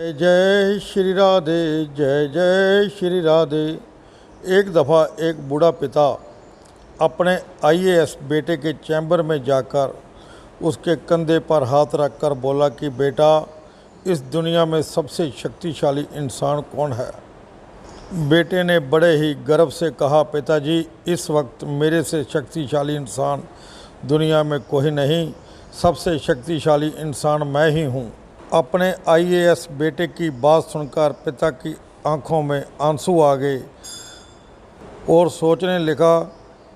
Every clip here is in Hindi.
जय जय श्री राधे, जय जय श्री राधे। एक दफ़ा एक बूढ़ा पिता अपने आईएएस बेटे के चैम्बर में जाकर उसके कंधे पर हाथ रखकर बोला कि बेटा, इस दुनिया में सबसे शक्तिशाली इंसान कौन है। बेटे ने बड़े ही गर्व से कहा, पिताजी, इस वक्त मेरे से शक्तिशाली इंसान दुनिया में कोई नहीं, सबसे शक्तिशाली इंसान मैं ही हूँ। अपने आईएएस बेटे की बात सुनकर पिता की आंखों में आंसू आ गए और सोचने लगा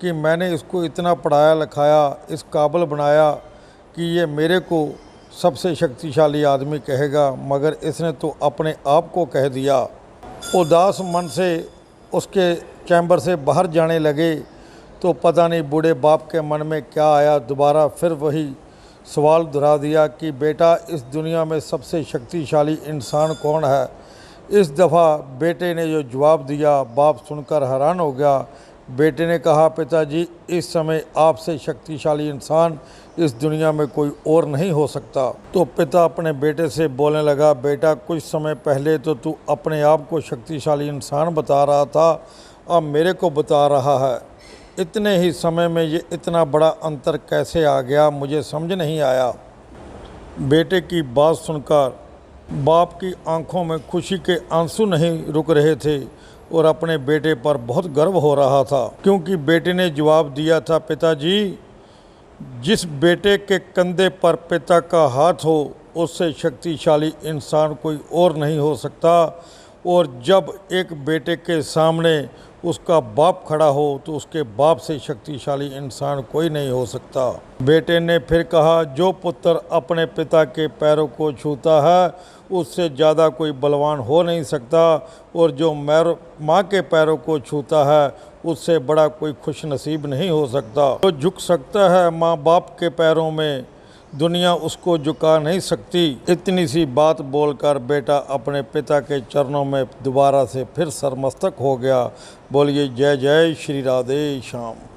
कि मैंने इसको इतना पढ़ाया लिखाया, इस काबिल बनाया कि ये मेरे को सबसे शक्तिशाली आदमी कहेगा, मगर इसने तो अपने आप को कह दिया। उदास मन से उसके चैम्बर से बाहर जाने लगे तो पता नहीं बूढ़े बाप के मन में क्या आया, दोबारा फिर वही सवाल दोहरा दिया कि बेटा, इस दुनिया में सबसे शक्तिशाली इंसान कौन है। इस दफ़ा बेटे ने जो जवाब दिया, बाप सुनकर हैरान हो गया। बेटे ने कहा, पिताजी, इस समय आपसे शक्तिशाली इंसान इस दुनिया में कोई और नहीं हो सकता। तो पिता अपने बेटे से बोलने लगा, बेटा, कुछ समय पहले तो तू अपने आप को शक्तिशाली इंसान बता रहा था, अब मेरे को बता रहा है। इतने ही समय में ये इतना बड़ा अंतर कैसे आ गया, मुझे समझ नहीं आया। बेटे की बात सुनकर बाप की आंखों में खुशी के आंसू नहीं रुक रहे थे और अपने बेटे पर बहुत गर्व हो रहा था, क्योंकि बेटे ने जवाब दिया था, पिताजी, जिस बेटे के कंधे पर पिता का हाथ हो उससे शक्तिशाली इंसान कोई और नहीं हो सकता, और जब एक बेटे के सामने उसका बाप खड़ा हो तो उसके बाप से शक्तिशाली इंसान कोई नहीं हो सकता। बेटे ने फिर कहा, जो पुत्र अपने पिता के पैरों को छूता है उससे ज़्यादा कोई बलवान हो नहीं सकता, और जो माँ के पैरों को छूता है उससे बड़ा कोई खुश नसीब नहीं हो सकता। जो झुक सकता है माँ बाप के पैरों में, दुनिया उसको झुका नहीं सकती। इतनी सी बात बोलकर बेटा अपने पिता के चरणों में दोबारा से फिर सरमस्तक हो गया। बोलिए जय जय श्री राधे श्याम।